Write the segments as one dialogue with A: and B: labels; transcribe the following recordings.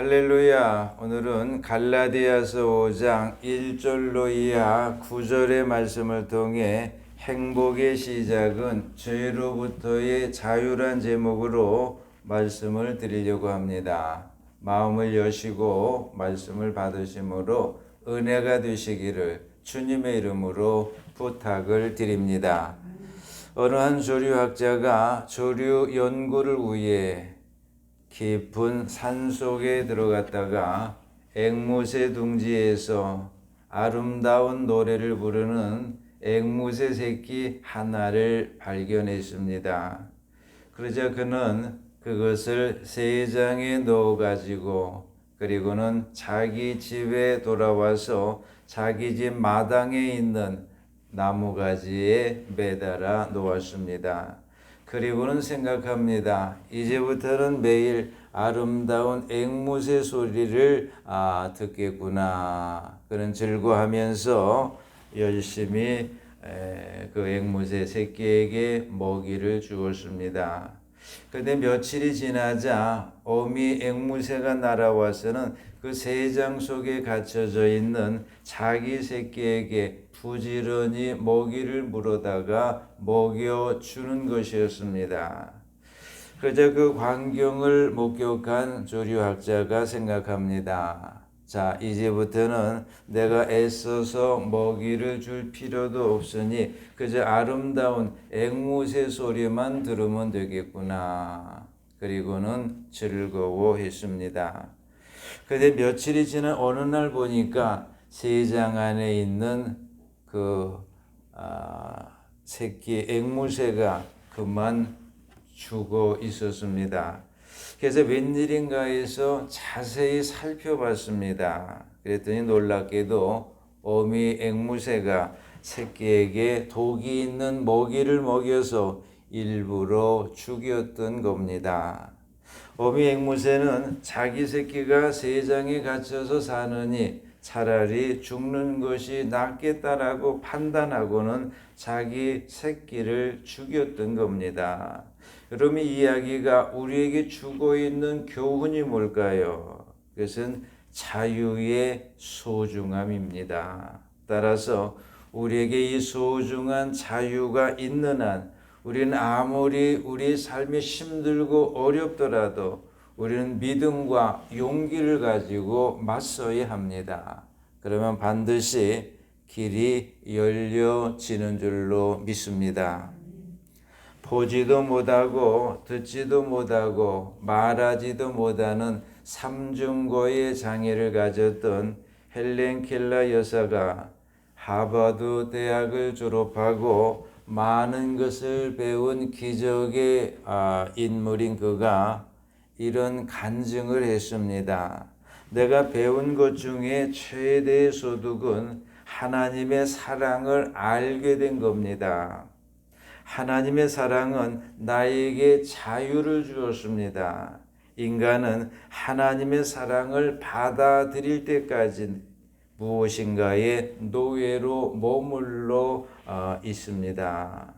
A: 할렐루야. 오늘은 갈라디아서 5장 1절로 이하 9절의 말씀을 통해 행복의 시작은 죄로부터의 자유란 제목으로 말씀을 드리려고 합니다. 마음을 여시고 말씀을 받으심으로 은혜가 되시기를 주님의 이름으로 부탁을 드립니다. 어느 한 조류학자가 조류 연구를 위해 깊은 산속에 들어갔다가 앵무새 둥지에서 아름다운 노래를 부르는 앵무새 새끼 하나를 발견했습니다. 그러자 그는 그것을 새장에 넣어가지고 그리고는 자기 집에 돌아와서 자기 집 마당에 있는 나무가지에 매달아 놓았습니다. 그리고는 생각합니다. 이제부터는 매일 아름다운 앵무새 소리를 듣겠구나. 그런 즐거워하면서 열심히 그 앵무새 새끼에게 먹이를 주었습니다. 그런데 며칠이 지나자 어미 앵무새가 날아와서는 그 새장 속에 갇혀져 있는 자기 새끼에게 부지런히 먹이를 물어다가 먹여주는 것이었습니다. 그러자 그 광경을 목격한 조류학자가 생각합니다. 자, 이제부터는 내가 애써서 먹이를 줄 필요도 없으니 그저 아름다운 앵무새 소리만 들으면 되겠구나. 그리고는 즐거워했습니다. 그런데 며칠이 지난 어느 날 보니까 새장 안에 있는 그 새끼 앵무새가 그만 죽어 있었습니다. 그래서 웬일인가 해서 자세히 살펴봤습니다. 그랬더니 놀랍게도 어미 앵무새가 새끼에게 독이 있는 먹이를 먹여서 일부러 죽였던 겁니다. 어미 앵무새는 자기 새끼가 새장에 갇혀서 사느니 차라리 죽는 것이 낫겠다라고 판단하고는 자기 새끼를 죽였던 겁니다. 여러분, 이 이야기가 우리에게 주고 있는 교훈이 뭘까요? 그것은 자유의 소중함입니다. 따라서 우리에게 이 소중한 자유가 있는 한 우리는 아무리 우리 삶이 힘들고 어렵더라도 우리는 믿음과 용기를 가지고 맞서야 합니다. 그러면 반드시 길이 열려지는 줄로 믿습니다. 보지도 못하고 듣지도 못하고 말하지도 못하는 삼중고의 장애를 가졌던 헬렌 켈러 여사가 하버드 대학을 졸업하고 많은 것을 배운 기적의 인물인 그가 이런 간증을 했습니다. 내가 배운 것 중에 최대의 소득은 하나님의 사랑을 알게 된 겁니다. 하나님의 사랑은 나에게 자유를 주었습니다. 인간은 하나님의 사랑을 받아들일 때까지 무엇인가의 노예로 머물러 있습니다.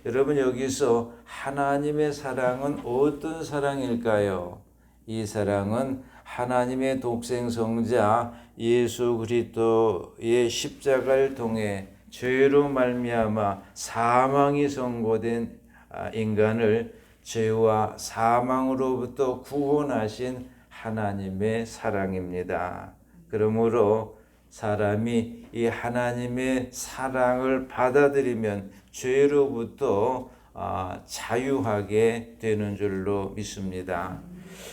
A: 여러분, 여기서 하나님의 사랑은 어떤 사랑일까요? 이 사랑은 하나님의 독생성자 예수 그리스도의 십자가를 통해 죄로 말미암아 사망이 선고된 인간을 죄와 사망으로부터 구원하신 하나님의 사랑입니다. 그러므로 사람이 이 하나님의 사랑을 받아들이면 죄로부터 자유하게 되는 줄로 믿습니다.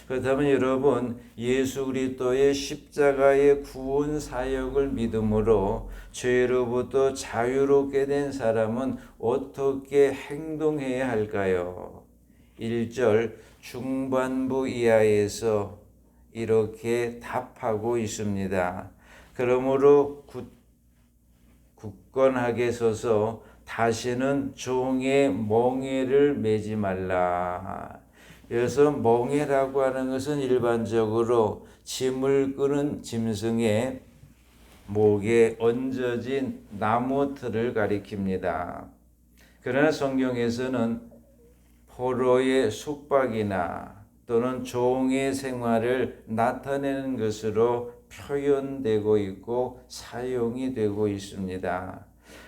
A: 그렇다면 여러분, 예수 그리스도의 십자가의 구원 사역을 믿음으로 죄로부터 자유롭게 된 사람은 어떻게 행동해야 할까요? 1절 중반부 이하에서 이렇게 답하고 있습니다. 그러므로 굳건하게 서서 다시는 종의 멍에를 매지 말라. 여기서 멍에라고 하는 것은 일반적으로 짐을 끄는 짐승의 목에 얹어진 나무틀을 가리킵니다. 그러나 성경에서는 포로의 숙박이나 또는 종의 생활을 나타내는 것으로 표현되고 있고 사용이 되고 있습니다.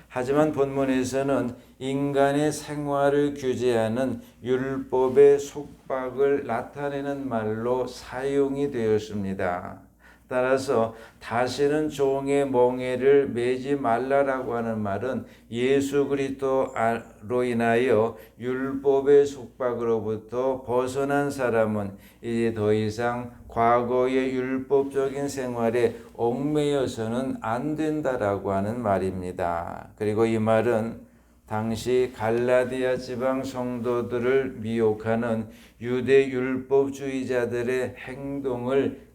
A: 하지만 본문에서는 인간의 생활을 규제하는 율법의 속박을 나타내는 말로 사용이 되었습니다. 따라서 다시는 종의 멍에를 매지 말라라고 하는 말은 예수 그리스도로 인하여 율법의 속박으로부터 벗어난 사람은 이제 더 이상 과거의 율법적인 생활에 얽매여서는 안 된다라고 하는 말입니다. 그리고 이 말은 당시 갈라디아 지방 성도들을 미혹하는 유대 율법주의자들의 행동을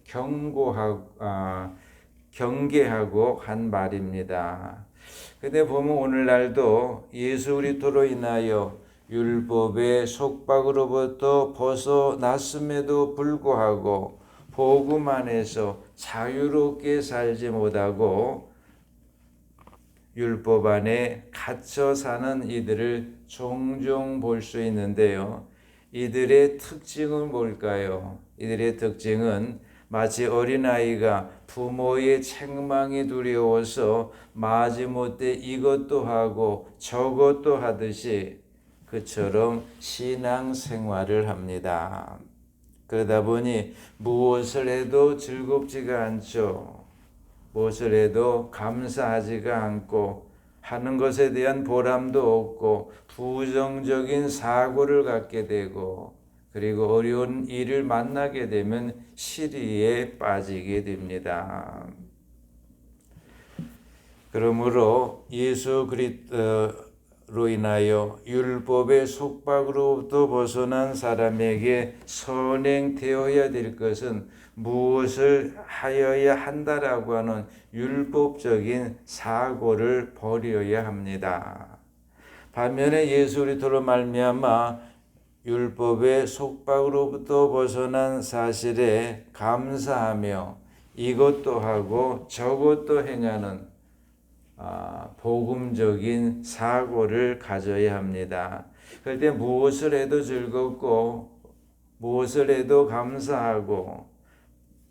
A: 경계하고 한 말입니다. 근데 보면 오늘날도 예수 그리스도로 인하여 율법의 속박으로부터 벗어났음에도 불구하고 복음 안에서 자유롭게 살지 못하고 율법 안에 갇혀 사는 이들을 종종 볼 수 있는데요. 이들의 특징은 뭘까요? 이들의 특징은 마치 어린아이가 부모의 책망이 두려워서 마지못해 이것도 하고 저것도 하듯이 그처럼 신앙생활을 합니다. 그러다 보니 무엇을 해도 즐겁지가 않죠. 무엇을 해도 감사하지가 않고 하는 것에 대한 보람도 없고 부정적인 사고를 갖게 되고 그리고 어려운 일을 만나게 되면 시리에 빠지게 됩니다. 그러므로 예수 그리스도로 인하여 율법의 속박으로부터 벗어난 사람에게 선행되어야 될 것은 무엇을 하여야 한다라고 하는 율법적인 사고를 버려야 합니다. 반면에 예수 그리스도로 말미암아 율법의 속박으로부터 벗어난 사실에 감사하며 이것도 하고 저것도 행하는 복음적인 사고를 가져야 합니다. 그럴 때 무엇을 해도 즐겁고 무엇을 해도 감사하고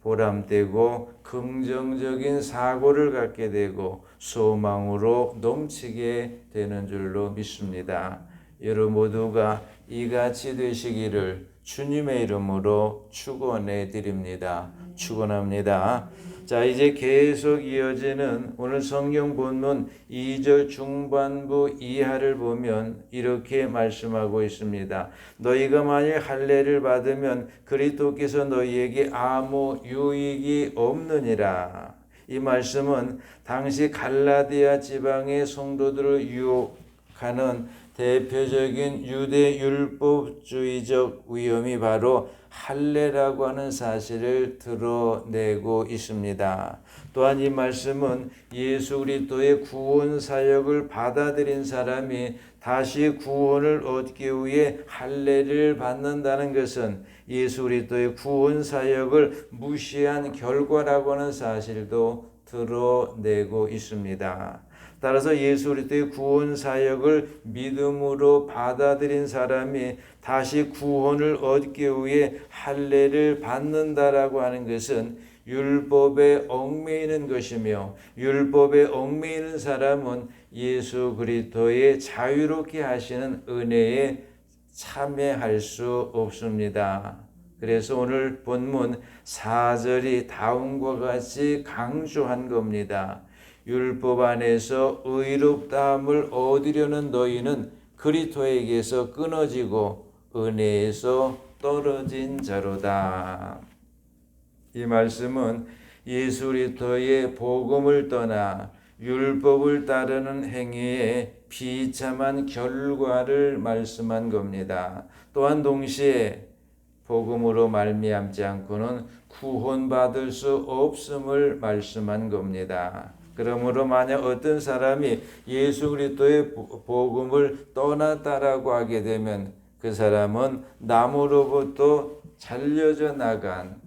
A: 보람되고 긍정적인 사고를 갖게 되고 소망으로 넘치게 되는 줄로 믿습니다. 여러분 모두가 이같이 되시기를 주님의 이름으로 축원해 드립니다. 축원합니다. 자, 이제 계속 이어지는 오늘 성경 본문 2절 중반부 이하를 보면 이렇게 말씀하고 있습니다. 너희가 만일 할례를 받으면 그리스도께서 너희에게 아무 유익이 없느니라. 이 말씀은 당시 갈라디아 지방의 성도들을 유혹하는 대표적인 유대 율법주의적 위험이 바로 할례라고 하는 사실을 드러내고 있습니다. 또한 이 말씀은 예수 그리스도의 구원 사역을 받아들인 사람이 다시 구원을 얻기 위해 할례를 받는다는 것은 예수 그리스도의 구원 사역을 무시한 결과라고 하는 사실도 드러내고 있습니다. 따라서 예수 그리스도의 구원 사역을 믿음으로 받아들인 사람이 다시 구원을 얻기 위해 할례를 받는다라고 하는 것은 율법에 얽매이는 것이며 율법에 얽매이는 사람은 예수 그리스도의 자유롭게 하시는 은혜에 참여할 수 없습니다. 그래서 오늘 본문 4절이 다음과 같이 강조한 겁니다. 율법 안에서 의롭다함을 얻으려는 너희는 그리스도에게서 끊어지고 은혜에서 떨어진 자로다. 이 말씀은 예수 그리스도의 복음을 떠나 율법을 따르는 행위의 비참한 결과를 말씀한 겁니다. 또한 동시에 복음으로 말미암지 않고는 구원받을 수 없음을 말씀한 겁니다. 그러므로 만약 어떤 사람이 예수 그리스도의 복음을 떠났다라고 하게 되면 그 사람은 나무로부터 잘려져 나간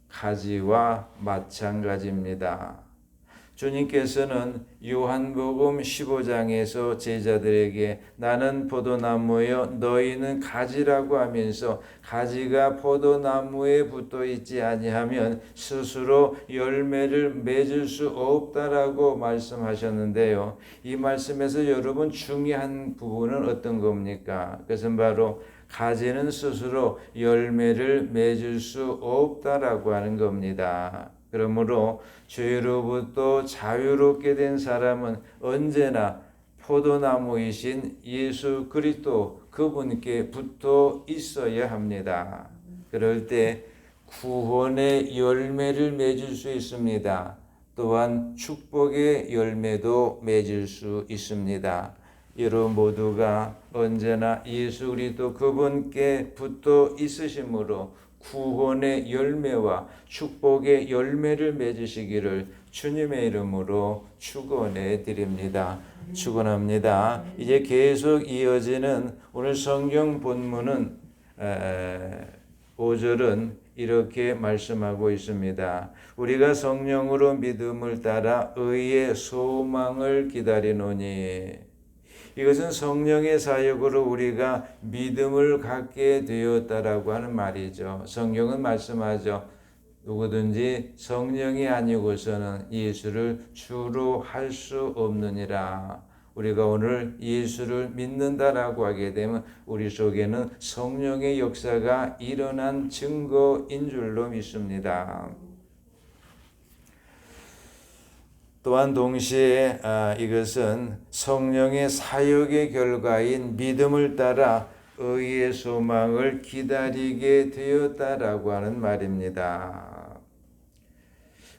A: 가지와 마찬가지입니다. 주님께서는 요한복음 15장에서 제자들에게 나는 포도나무여 너희는 가지라고 하면서 가지가 포도나무에 붙어 있지 아니하면 스스로 열매를 맺을 수 없다라고 말씀하셨는데요. 이 말씀에서 여러분 중요한 부분은 어떤 겁니까? 그것은 바로 가지는 스스로 열매를 맺을 수 없다라고 하는 겁니다. 그러므로 죄로부터 자유롭게 된 사람은 언제나 포도나무이신 예수 그리스도 그분께 붙어 있어야 합니다. 그럴 때 구원의 열매를 맺을 수 있습니다. 또한 축복의 열매도 맺을 수 있습니다. 여러분 모두가 언제나 예수 그리스도 그분께 붙어 있으심으로 구원의 열매와 축복의 열매를 맺으시기를 주님의 이름으로 축원해 드립니다. 축원합니다. 이제 계속 이어지는 오늘 성경 본문은 5절은 이렇게 말씀하고 있습니다. 우리가 성령으로 믿음을 따라 의의 소망을 기다리노니 이것은 성령의 사역으로 우리가 믿음을 갖게 되었다라고 하는 말이죠. 성경은 말씀하죠. 누구든지 성령이 아니고서는 예수를 주로 할 수 없느니라. 우리가 오늘 예수를 믿는다라고 하게 되면 우리 속에는 성령의 역사가 일어난 증거인 줄로 믿습니다. 또한 동시에 이것은 성령의 사역의 결과인 믿음을 따라 의의 소망을 기다리게 되었다라고 하는 말입니다.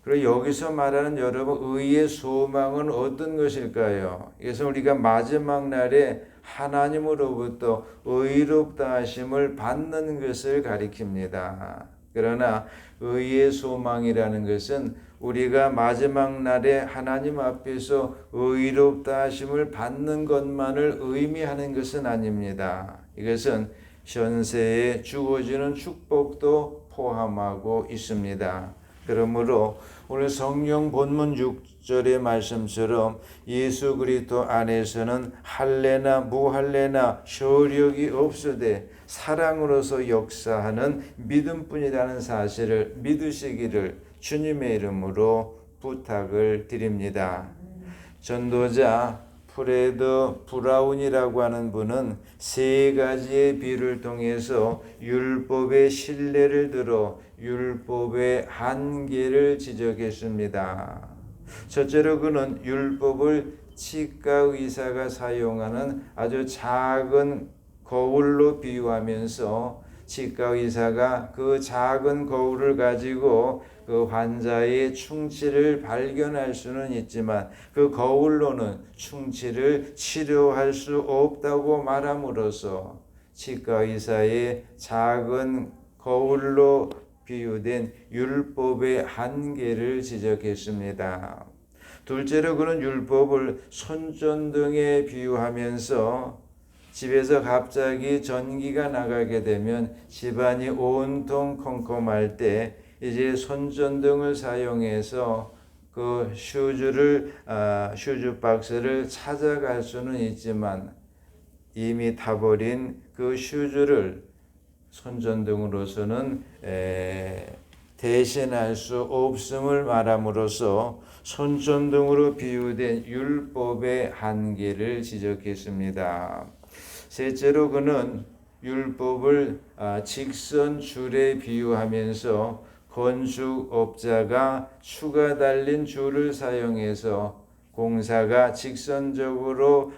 A: 그리고 여기서 말하는 여러분 의의 소망은 어떤 것일까요? 이것은 우리가 마지막 날에 하나님으로부터 의롭다 하심을 받는 것을 가리킵니다. 그러나 의의 소망이라는 것은 우리가 마지막 날에 하나님 앞에서 의롭다 하심을 받는 것만을 의미하는 것은 아닙니다. 이것은 현세에 주어지는 축복도 포함하고 있습니다. 그러므로 오늘 성경 본문 6절의 말씀처럼 예수 그리스도 안에서는 할례나 무할례나 효력이 없으되 사랑으로서 역사하는 믿음뿐이라는 사실을 믿으시기를 주님의 이름으로 부탁을 드립니다. 전도자 프레드 브라운이라고 하는 분은 세 가지의 비유를 통해서 율법의 신뢰를 들어 율법의 한계를 지적했습니다. 첫째로 그는 율법을 치과 의사가 사용하는 아주 작은 거울로 비유하면서 치과 의사가 그 작은 거울을 가지고 그 환자의 충치를 발견할 수는 있지만 그 거울로는 충치를 치료할 수 없다고 말함으로써 치과 의사의 작은 거울로 비유된 율법의 한계를 지적했습니다. 둘째로 그는 율법을 손전등에 비유하면서 집에서 갑자기 전기가 나가게 되면 집안이 온통 컴컴할 때 이제 손전등을 사용해서 그 슈즈 박스를 찾아갈 수는 있지만 이미 타버린 그 슈즈를 손전등으로서는 대신할 수 없음을 말함으로써 손전등으로 비유된 율법의 한계를 지적했습니다. 셋째로 그는 율법을 직선 줄에 비유하면서 건축업자가 추가 달린 줄을 사용해서 공사가 직선적으로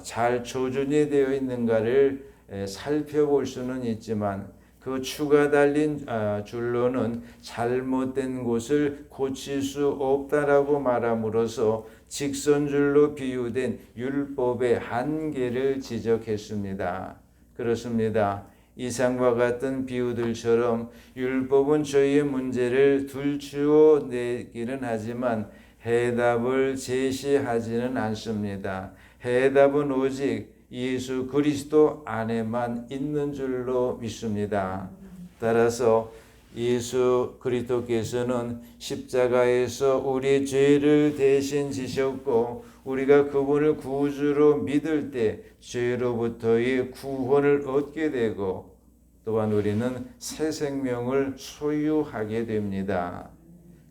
A: 잘 조준이 되어 있는가를 살펴볼 수는 있지만 그 추가 달린 줄로는 잘못된 곳을 고칠 수 없다라고 말함으로써 직선줄로 비유된 율법의 한계를 지적했습니다. 그렇습니다. 이상과 같은 비유들처럼 율법은 저희의 문제를 들추어 내기는 하지만 해답을 제시하지는 않습니다. 해답은 오직 예수 그리스도 안에만 있는 줄로 믿습니다. 따라서 예수 그리스도께서는 십자가에서 우리 죄를 대신 지셨고 우리가 그분을 구주로 믿을 때 죄로부터의 구원을 얻게 되고 또한 우리는 새 생명을 소유하게 됩니다.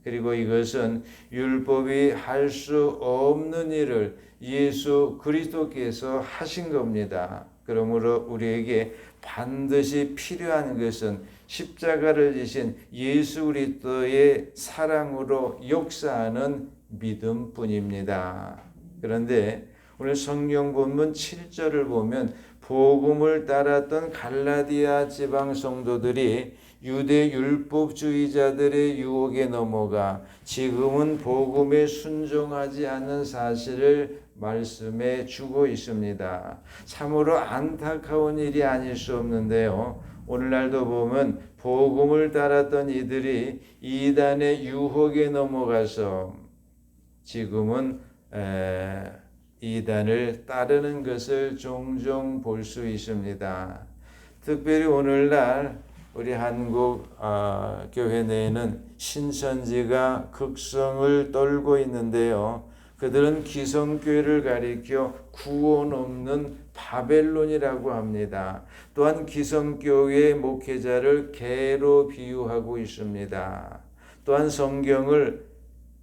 A: 그리고 이것은 율법이 할 수 없는 일을 예수 그리스도께서 하신 겁니다. 그러므로 우리에게 반드시 필요한 것은 십자가를 지신 예수 그리스도의 사랑으로 역사하는 믿음뿐입니다. 그런데 오늘 성경 본문 7절을 보면 복음을 따랐던 갈라디아 지방 성도들이 유대 율법주의자들의 유혹에 넘어가 지금은 복음에 순종하지 않는 사실을 말씀해 주고 있습니다. 참으로 안타까운 일이 아닐 수 없는데요. 오늘날도 보면 복음을 따랐던 이들이 이단의 유혹에 넘어가서 지금은 이단을 따르는 것을 종종 볼 수 있습니다. 특별히 오늘날 우리 한국 교회 내에는 신천지가 극성을 떨고 있는데요. 그들은 기성교회를 가리켜 구원 없는 바벨론이라고 합니다. 또한 기성교회의 목회자를 개로 비유하고 있습니다. 또한 성경을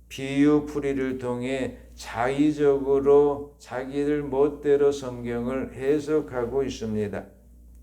A: 비유풀이를 통해 자의적으로 자기들 멋대로 성경을 해석하고 있습니다.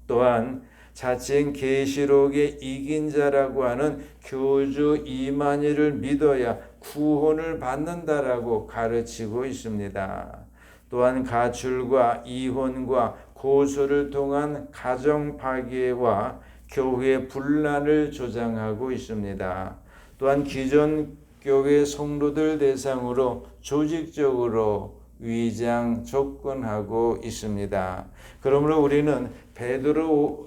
A: 또한 자칭 계시록에 이긴 자라고 하는 교주 이만희를 믿어야 구원을 받는다라고 가르치고 있습니다. 또한 가출과 이혼과 고소를 통한 가정 파괴와 교회 분란을 조장하고 있습니다. 또한 기존 교회 성도들 대상으로 조직적으로 위장 접근하고 있습니다. 그러므로 우리는 베드로전서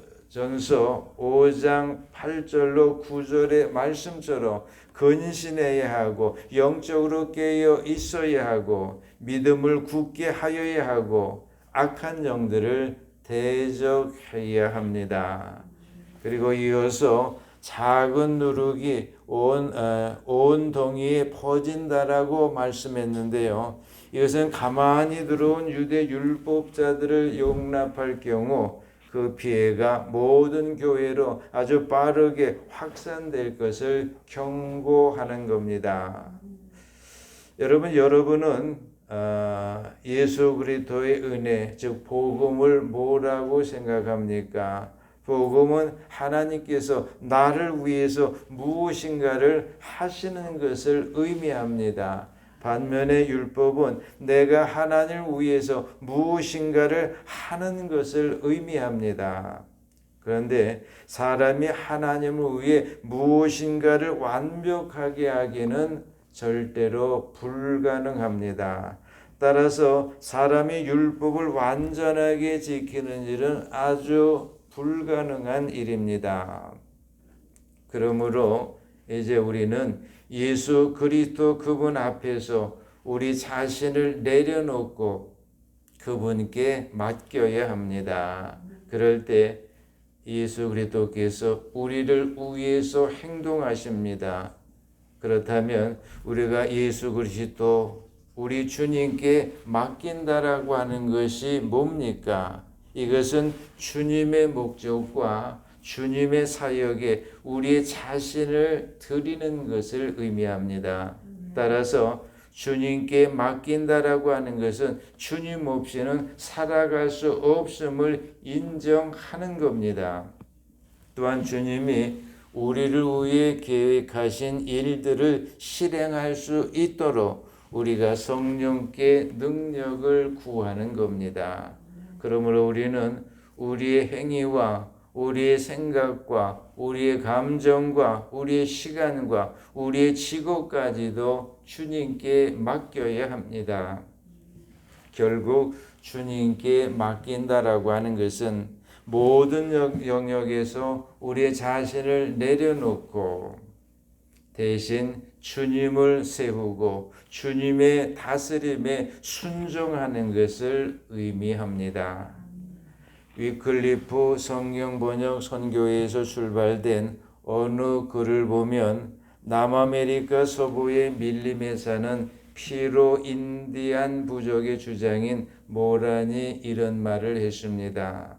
A: 5장 8절로 9절의 말씀처럼 근신해야 하고 영적으로 깨어 있어야 하고 믿음을 굳게 하여야 하고 악한 영들을 대적해야 합니다. 그리고 이어서 작은 누룩이 온 동이에 퍼진다라고 말씀했는데요. 이것은 가만히 들어온 유대 율법자들을 용납할 경우 그 피해가 모든 교회로 아주 빠르게 확산될 것을 경고하는 겁니다. 여러분은 예수 그리스도의 은혜, 즉 복음을 뭐라고 생각합니까? 복음은 하나님께서 나를 위해서 무엇인가를 하시는 것을 의미합니다. 반면에 율법은 내가 하나님을 위해서 무엇인가를 하는 것을 의미합니다. 그런데 사람이 하나님을 위해 무엇인가를 완벽하게 하기는 절대로 불가능합니다. 따라서 사람이 율법을 완전하게 지키는 일은 아주 불가능한 일입니다. 그러므로 이제 우리는 예수 그리스도 그분 앞에서 우리 자신을 내려놓고 그분께 맡겨야 합니다. 그럴 때 예수 그리스도께서 우리를 위해서 행동하십니다. 그렇다면 우리가 예수 그리스도 우리 주님께 맡긴다라고 하는 것이 뭡니까? 이것은 주님의 목적과 주님의 사역에 우리의 자신을 드리는 것을 의미합니다. 따라서 주님께 맡긴다라고 하는 것은 주님 없이는 살아갈 수 없음을 인정하는 겁니다. 또한 주님이 우리를 위해 계획하신 일들을 실행할 수 있도록 우리가 성령께 능력을 구하는 겁니다. 그러므로 우리는 우리의 행위와 우리의 생각과 우리의 감정과 우리의 시간과 우리의 직업까지도 주님께 맡겨야 합니다. 결국 주님께 맡긴다라고 하는 것은 모든 영역에서 우리의 자신을 내려놓고 대신 주님을 세우고 주님의 다스림에 순종하는 것을 의미합니다. 위클리프 성경번역 선교회에서 출발된 어느 글을 보면 남아메리카 서부의 밀림에 사는 피로 인디안 부족의 주장인 모란이 이런 말을 했습니다.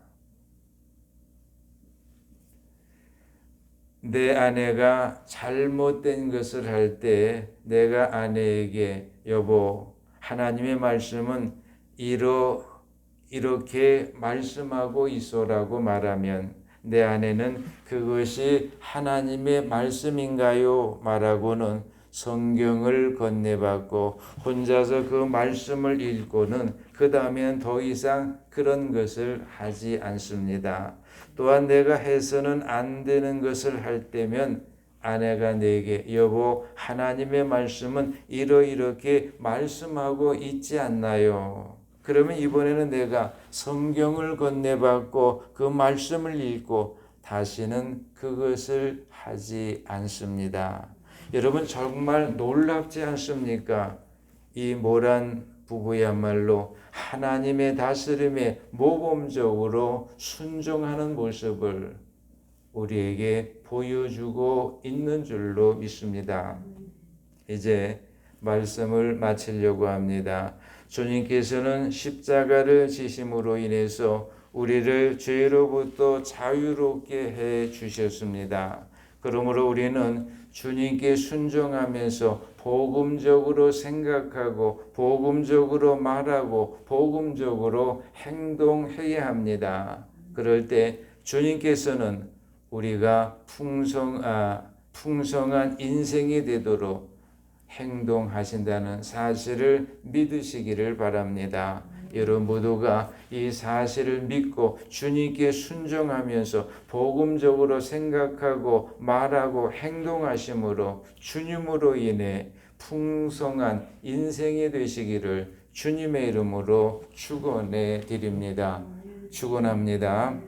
A: 내 아내가 잘못된 것을 할 때 내가 아내에게 여보, 하나님의 말씀은 이렇게 말씀하고 있어라고 말하면 내 아내는 그것이 하나님의 말씀인가요? 말하고는 성경을 건네받고 혼자서 그 말씀을 읽고는 그 다음에는 더 이상 그런 것을 하지 않습니다. 또한 내가 해서는 안 되는 것을 할 때면 아내가 내게 여보, 하나님의 말씀은 이렇게 말씀하고 있지 않나요? 그러면 이번에는 내가 성경을 건네받고 그 말씀을 읽고 다시는 그것을 하지 않습니다. 여러분 정말 놀랍지 않습니까? 이 모란 부부야말로 하나님의 다스림에 모범적으로 순종하는 모습을 우리에게 보여주고 있는 줄로 믿습니다. 이제 말씀을 마치려고 합니다. 주님께서는 십자가를 지심으로 인해서 우리를 죄로부터 자유롭게 해 주셨습니다. 그러므로 우리는 주님께 순종하면서 복음적으로 생각하고 복음적으로 말하고 복음적으로 행동해야 합니다. 그럴 때 주님께서는 우리가 풍성한 인생이 되도록 행동하신다는 사실을 믿으시기를 바랍니다. 여러분 모두가 이 사실을 믿고 주님께 순종하면서 복음적으로 생각하고 말하고 행동하심으로 주님으로 인해 풍성한 인생이 되시기를 주님의 이름으로 축원해 드립니다. 축원합니다.